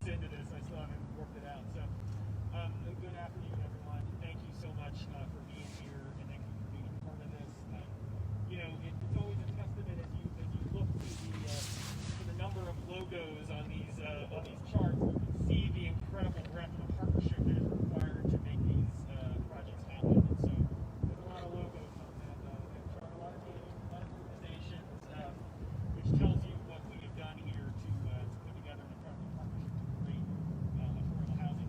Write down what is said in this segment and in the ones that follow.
into this. I still haven't worked it out. So, good afternoon, everyone. Thank you so much for being here, and thank you for being part of this. It's always a testament as you look to the number of logos on these charts. You can see the incredible breadth of partnership that is required to make these projects happen. And so, there's a lot of logos on that chart, a lot of names, a lot of organizations, which tells you what we have done here to put together an incredible partnership to create affordable housing.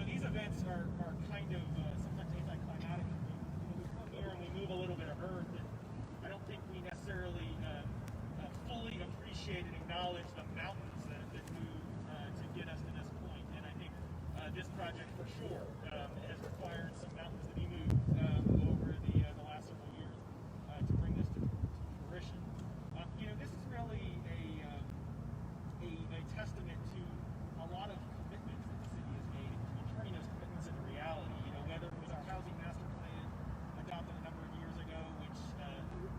These events are kind of sometimes anticlimactic. We come here and we move a little bit of earth, and I don't think we necessarily fully appreciate and acknowledge the mountains that have been moved to get us to this point. And I think this project for sure has required some mountains to be moved over the last several years to bring this to fruition. This is really a testament to a lot of commitments that the city has made and turning those commitments into reality. Whether it was our housing master plan adopted a number of years ago, which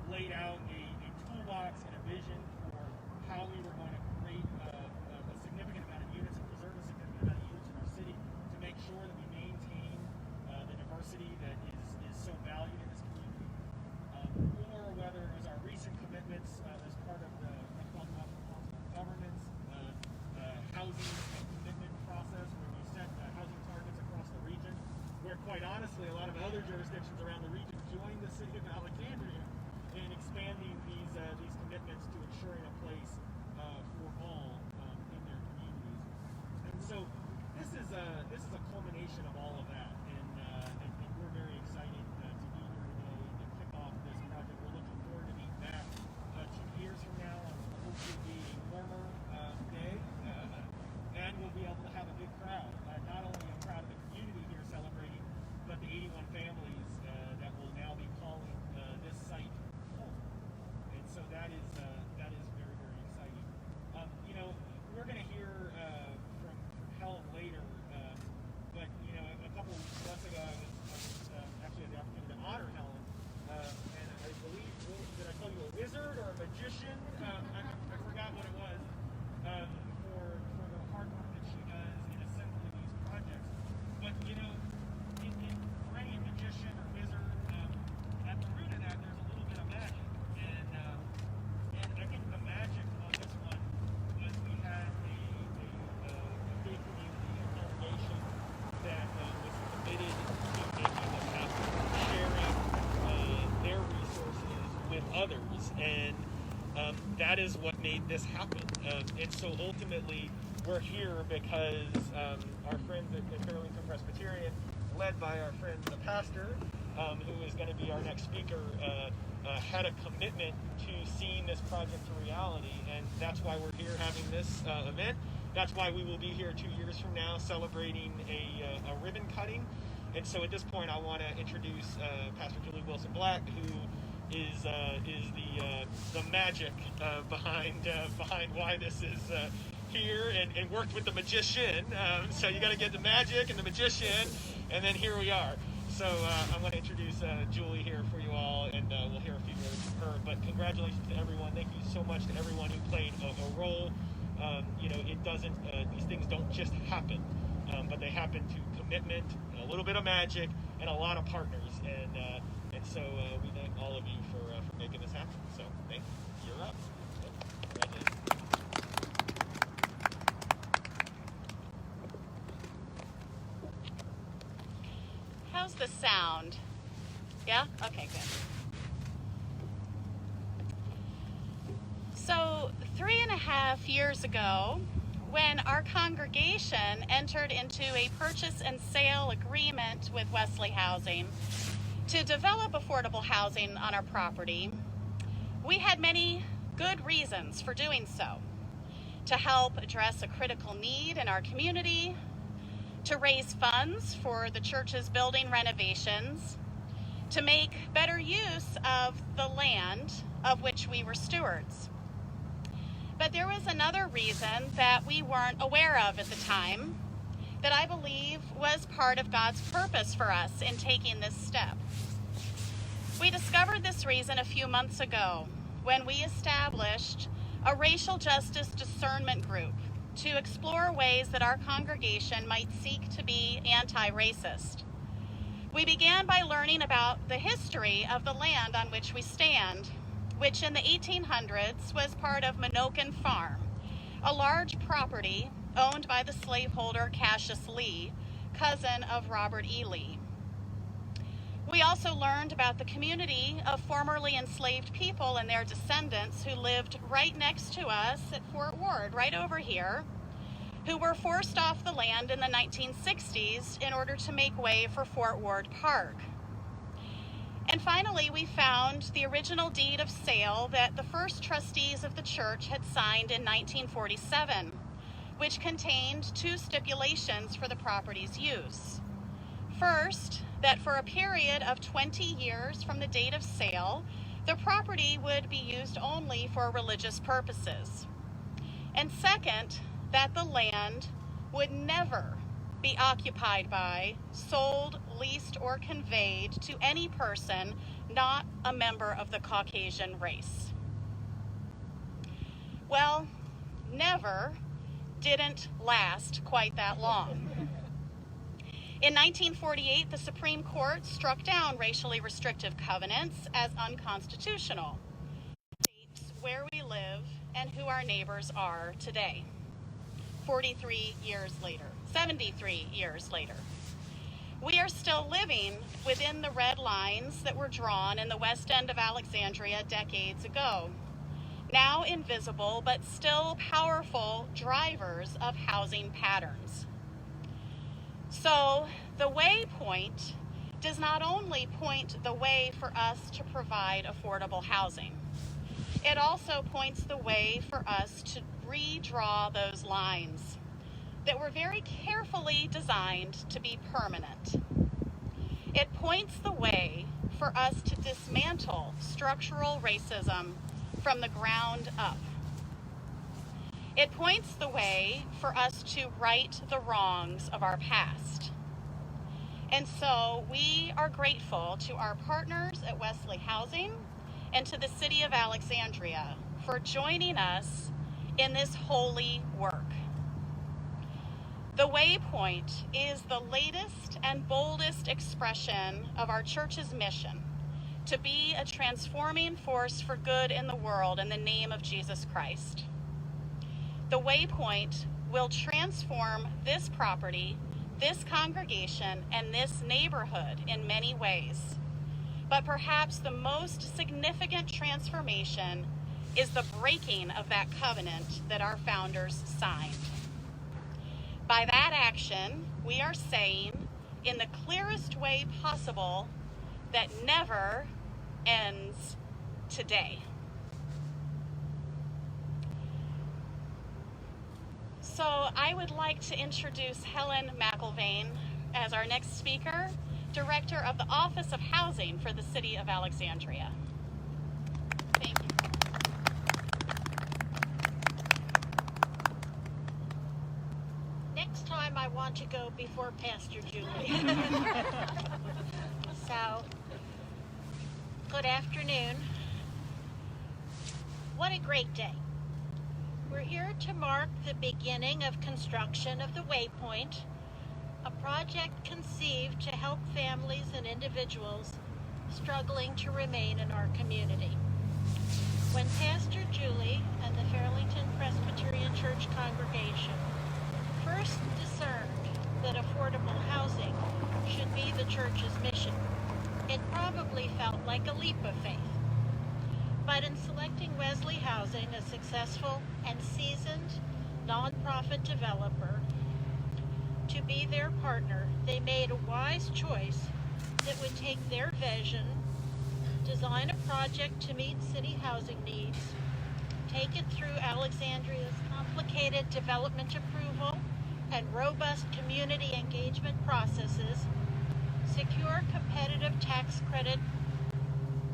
laid out a toolbox and a vision for how we were going to create a significant amount of units and preserve a significant amount of units in our city to make sure that we maintain the diversity that is so valued in this community. Or whether it was our recent commitments as part of the Commonwealth Council of Governments housing commitment process, where we set housing targets across the region, where quite honestly a lot of other jurisdictions around the region joined the city of Alexandria in expanding these commitments to ensuring a place for all in their communities. And so this is a culmination of all of that, and we're very excited to be here today and kick off this project. We're looking forward to being back 2 years from now on what hopefully will be a warmer day, and we'll be able to have a big crowd. Not only a crowd of the community here celebrating, but the 81 families that will now be calling this site home. And so that is very, very exciting. We're going to hear from Helen later, but a couple months ago I was actually had the opportunity to honor Helen, and I believe, did I call you a wizard or a magician? I forgot what it was, for the hard work that she does in assembling these projects. But in playing magician or wizard, at the root of that there's a little bit of magic, and I think the magic on this one was we had a big community, a congregation that was committed to making this happen, sharing their resources with others, and that is what made this happen. And so ultimately we're here because our friends at Fairlington Presbyterian, led by our friend the pastor, who is going to be our next speaker, had a commitment to seeing this project to reality, and that's why we're here having this event. That's why we will be here 2 years from now celebrating a ribbon cutting. And so at this point I want to introduce Pastor Julie Wilson-Black, who is the magic behind why this is here, and worked with the magician. So you got to get the magic and the magician, and then here we are. So I'm going to introduce Julie here for you all, and we'll hear a few words from her. But congratulations to everyone. Thank you so much to everyone who played a role. It doesn't; these things don't just happen, but they happen to commitment, a little bit of magic, and a lot of partners. And so we thank all of you for making this happen. So thank you. You're up. Congratulations. How's the sound? Yeah? Okay, good. So 3.5 years ago, when our congregation entered into a purchase and sale agreement with Wesley Housing to develop affordable housing on our property, we had many good reasons for doing so. To help address a critical need in our community, to raise funds for the church's building renovations, to make better use of the land of which we were stewards. But there was another reason that we weren't aware of at the time that I believe was part of God's purpose for us in taking this step. We discovered this reason a few months ago when we established a racial justice discernment group to explore ways that our congregation might seek to be anti-racist. We began by learning about the history of the land on which we stand, which in the 1800s was part of Menoken Farm, a large property owned by the slaveholder Cassius Lee, cousin of Robert E. Lee. We also learned about the community of formerly enslaved people and their descendants who lived right next to us at Fort Ward, right over here, who were forced off the land in the 1960s in order to make way for Fort Ward Park. And finally, we found the original deed of sale that the first trustees of the church had signed in 1947, which contained two stipulations for the property's use. First, that for a period of 20 years from the date of sale, the property would be used only for religious purposes. And second, that the land would never be occupied by, sold, leased, or conveyed to any person not a member of the Caucasian race. Well, never didn't last quite that long. In 1948, the Supreme Court struck down racially restrictive covenants as unconstitutional. It shapes where we live and who our neighbors are today, 73 years later. We are still living within the red lines that were drawn in the west end of Alexandria decades ago, now invisible but still powerful drivers of housing patterns. So the Waypoint does not only point the way for us to provide affordable housing, it also points the way for us to redraw those lines that were very carefully designed to be permanent. It points the way for us to dismantle structural racism from the ground up. It points the way for us to right the wrongs of our past. And so we are grateful to our partners at Wesley Housing and to the City of Alexandria for joining us in this holy work. The Waypoint is the latest and boldest expression of our church's mission to be a transforming force for good in the world in the name of Jesus Christ. The Waypoint will transform this property, this congregation, and this neighborhood in many ways. But perhaps the most significant transformation is the breaking of that covenant that our founders signed. By that action, we are saying, in the clearest way possible, that never ends today. So I would like to introduce Helen McIlvain as our next speaker, Director of the Office of Housing for the City of Alexandria. Thank you. Next time I want to go before Pastor Julie. So, good afternoon. What a great day. We're here to mark the beginning of construction of the Waypoint, a project conceived to help families and individuals struggling to remain in our community. When Pastor Julie and the Fairlington Presbyterian Church congregation first discerned that affordable housing should be the church's mission, it probably felt like a leap of faith. But in selecting Wesley Housing, a successful and seasoned nonprofit developer, to be their partner, they made a wise choice that would take their vision, design a project to meet city housing needs, take it through Alexandria's complicated development approval and robust community engagement processes, secure competitive tax credit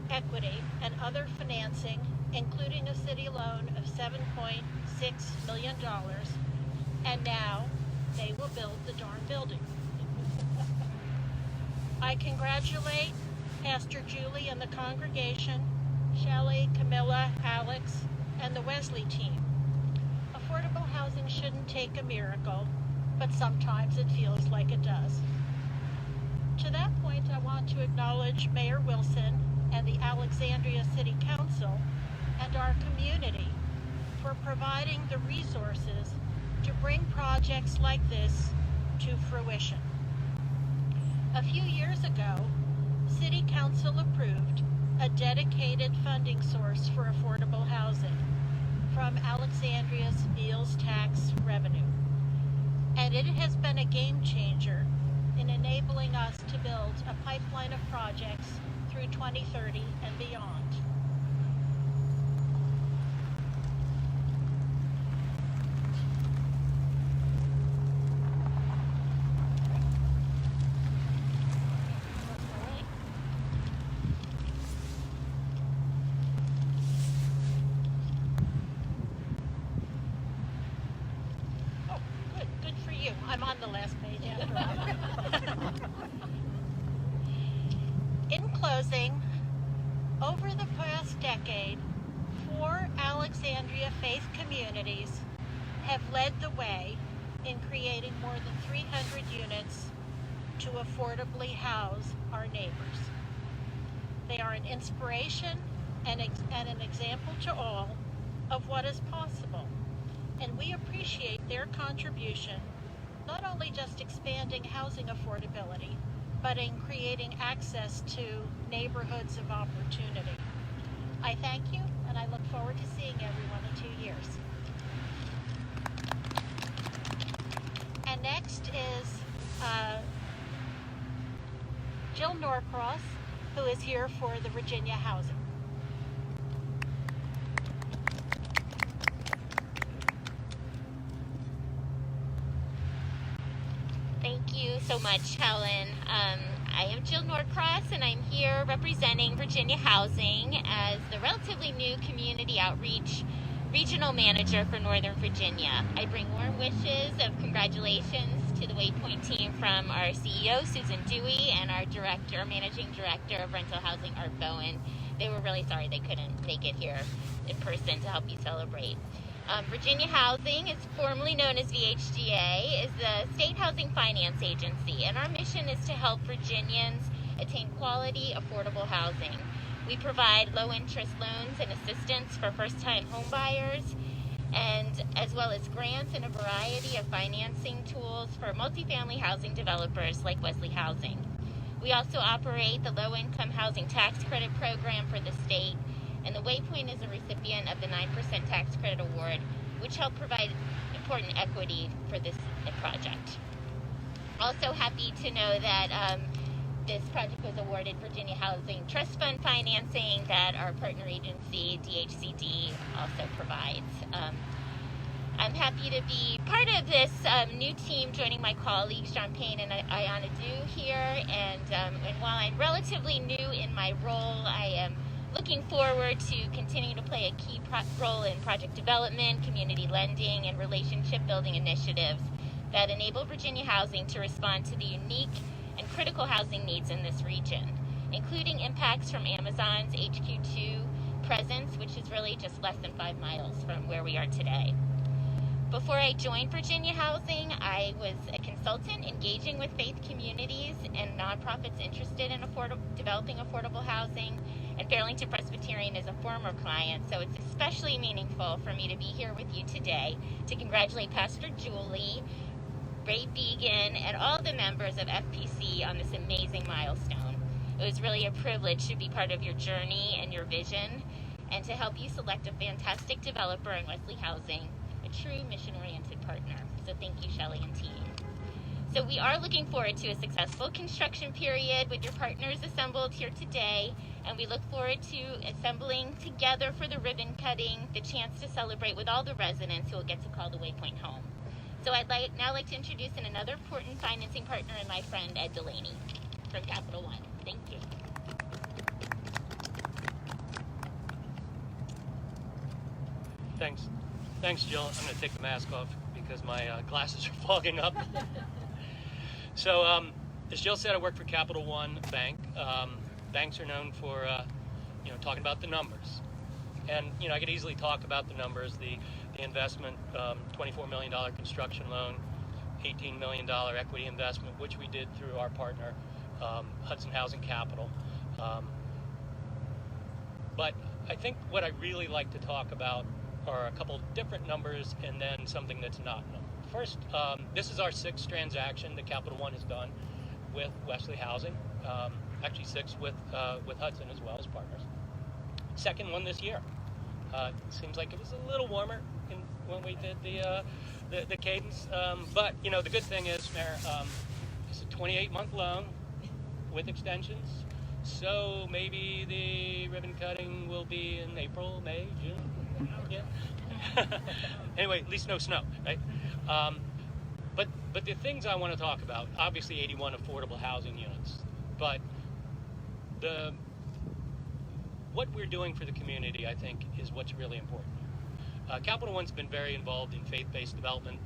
equity and other financing, including a city loan of $7.6 million, and now they will build the darn building. I congratulate Pastor Julie and the congregation, Shelley, Camilla, Alex, and the Wesley team. Affordable housing shouldn't take a miracle, but sometimes it feels like it does. To that point, I want to acknowledge Mayor Wilson and the Alexandria City Council and our community for providing the resources to bring projects like this to fruition. A few years ago, City Council approved a dedicated funding source for affordable housing from Alexandria's meals tax revenue. And it has been a game changer in enabling us to build a pipeline of projects through 2030 and beyond. Good for you. I'm on the last page after all. In closing, over the past decade, 4 Alexandria faith communities have led the way in creating more than 300 units to affordably house our neighbors. They are an inspiration and an example to all of what is possible. And we appreciate their contribution, not only just expanding housing affordability, but in creating access to neighborhoods of opportunity. I thank you, and I look forward to seeing everyone in 2 years. And next is Jill Norcross, who is here for the Virginia Housing. Thank you so much, Helen. I am Jill Norcross, and I'm here representing Virginia Housing as the relatively new community outreach regional manager for Northern Virginia. I bring warm wishes of congratulations to the Waypoint team from our CEO, Susan Dewey, and our managing director of rental housing, Art Bowen. They were really sorry they couldn't make it here in person to help you celebrate. Virginia Housing, is formerly known as VHGA, is the state housing finance agency, and our mission is to help Virginians attain quality, affordable housing. We provide low-interest loans and assistance for first-time homebuyers, and as well as grants and a variety of financing tools for multifamily housing developers like Wesley Housing. We also operate the low-income housing tax credit program for the state, and the Waypoint is a recipient of the 9% tax credit award, which helped provide important equity for this project. Also happy to know that this project was awarded Virginia Housing Trust Fund financing that our partner agency, DHCD, also provides. I'm happy to be part of this new team, joining my colleagues, John Payne and Ayana Du here, and while I'm relatively new in my role, I am looking forward to continuing to play a key role in project development, community lending, and relationship building initiatives that enable Virginia Housing to respond to the unique and critical housing needs in this region, including impacts from Amazon's HQ2 presence, which is really just less than 5 miles from where we are today. Before I joined Virginia Housing, I was a consultant engaging with faith communities and nonprofits interested in developing affordable housing, and Fairlington Presbyterian is a former client, so it's especially meaningful for me to be here with you today to congratulate Pastor Julie, Ray Began, and all the members of FPC on this amazing milestone. It was really a privilege to be part of your journey and your vision, and to help you select a fantastic developer in Wesley Housing, a true mission-oriented partner. So thank you, Shelley and team. So we are looking forward to a successful construction period with your partners assembled here today, and we look forward to assembling together for the ribbon cutting, the chance to celebrate with all the residents who will get to call the Waypoint home. So I'd now like to introduce another important financing partner and my friend Ed Delaney from Capital One. Thank you. Thanks, Jill. I'm going to take the mask off because my glasses are fogging up. So, as Jill said, I work for Capital One Bank. Banks are known for, talking about the numbers. And I could easily talk about the numbers, the investment, $24 million construction loan, $18 million equity investment, which we did through our partner, Hudson Housing Capital. But I think what I really like to talk about are a couple different numbers and then something that's not known. First, this is our 6th transaction that Capital One has done with Wesley Housing. Actually 6 with Hudson as well as partners. 2nd one this year. Seems like it was a little warmer when we did the cadence. But the good thing is, Mayor, it's a 28-month loan with extensions. So maybe the ribbon cutting will be in April, May, June. Yeah. Anyway, at least no snow, right? But the things I want to talk about, obviously 81 affordable housing units, but what we're doing for the community, I think, is what's really important. Capital One's been very involved in faith-based development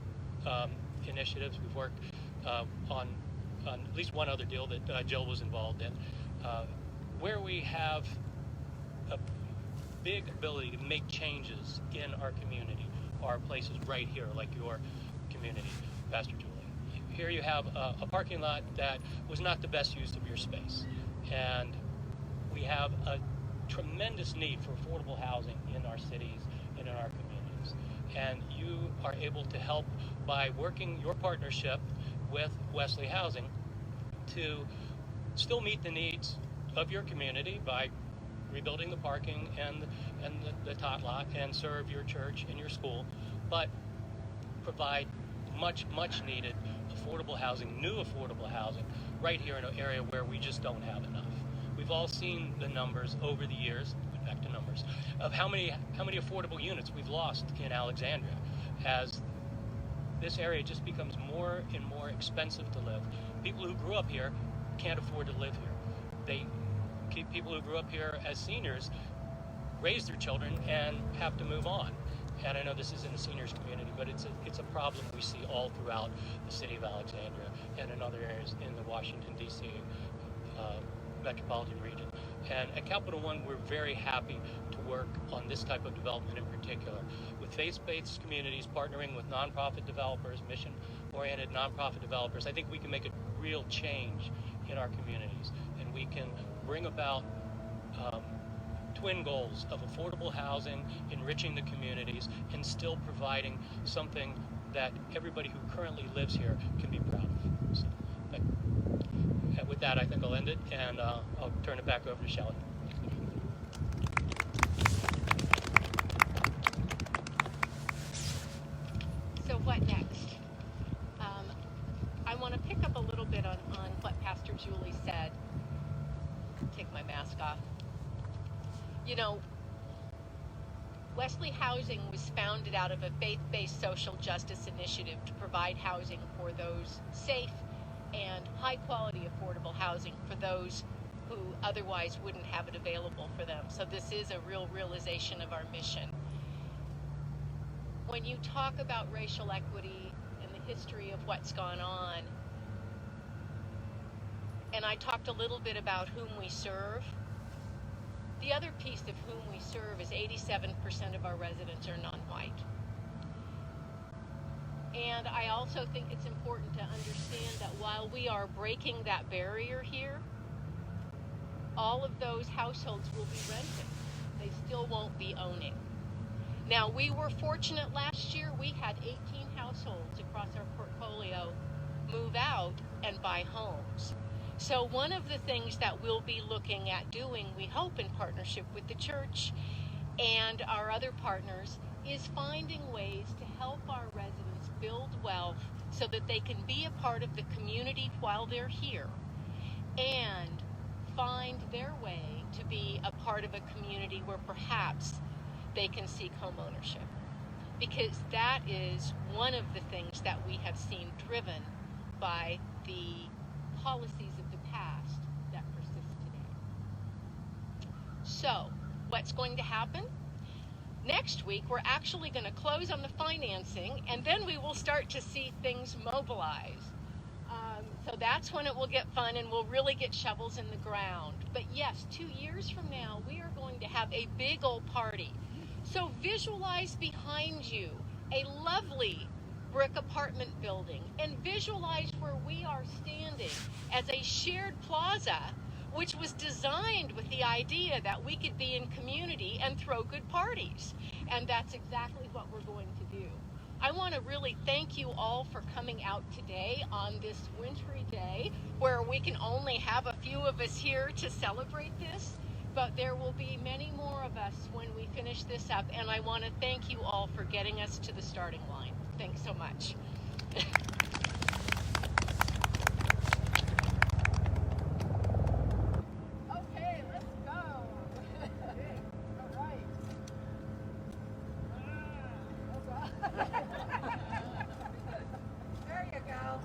initiatives. We've worked on at least one other deal that Jill was involved in, where we have a big ability to make changes in our community, are places right here, like your community, Pastor Julie. Here you have a parking lot that was not the best use of your space, and we have a tremendous need for affordable housing in our cities and in our communities. And you are able to help by working your partnership with Wesley Housing to still meet the needs of your community by rebuilding the parking and the tot lot and serve your church and your school, but provide much needed affordable housing, new affordable housing, right here in an area where we just don't have enough. We've all seen the numbers over the years, back to numbers, of how many affordable units we've lost in Alexandria as this area just becomes more and more expensive to live. People who grew up here can't afford to live here. People who grew up here as seniors raise their children and have to move on. And I know this isn't a seniors community, but it's a problem we see all throughout the city of Alexandria and in other areas in the Washington, D.C. Metropolitan region. And at Capital One, we're very happy to work on this type of development in particular, with faith-based communities partnering with nonprofit developers, mission-oriented nonprofit developers. I think we can make a real change in our communities, and we can bring about twin goals of affordable housing, enriching the communities, and still providing something that everybody who currently lives here can be proud of. So, with that, I think I'll end it, and I'll turn it back over to Shelley. So what next? I want to pick up a little bit on what Pastor Julie said. Take my mask off. Wesley Housing was founded out of a faith-based social justice initiative to provide housing for those, safe and high-quality affordable housing for those who otherwise wouldn't have it available for them. So this is a real realization of our mission. When you talk about racial equity and the history of what's gone on, and I talked a little bit about whom we serve, the other piece of whom we serve is 87% of our residents are non-white. And I also think it's important to understand that while we are breaking that barrier here, all of those households will be renting. They still won't be owning. Now, we were fortunate last year. We had 18 households across our portfolio move out and buy homes. So one of the things that we'll be looking at doing, we hope in partnership with the church and our other partners, is finding ways to help our residents build wealth so that they can be a part of the community while they're here and find their way to be a part of a community where perhaps they can seek home ownership. Because that is one of the things that we have seen driven by the policies of the past that persist today. So, what's going to happen? Next week, we're actually going to close on the financing, and then we will start to see things mobilize. So that's when it will get fun, and we'll really get shovels in the ground. But yes, 2 years from now, we are going to have a big old party. visualize behind you a lovely brick apartment building, and visualize where we are standing as a shared plaza, which was designed with the idea that we could be in community and throw good parties. And that's exactly what we're going to do. I want to really thank you all for coming out today on this wintry day where we can only have a few of us here to celebrate this, but there will be many more of us when we finish this up, and I want to thank you all for getting us to the starting line. Thanks so much. Okay, let's go. All right. There you go.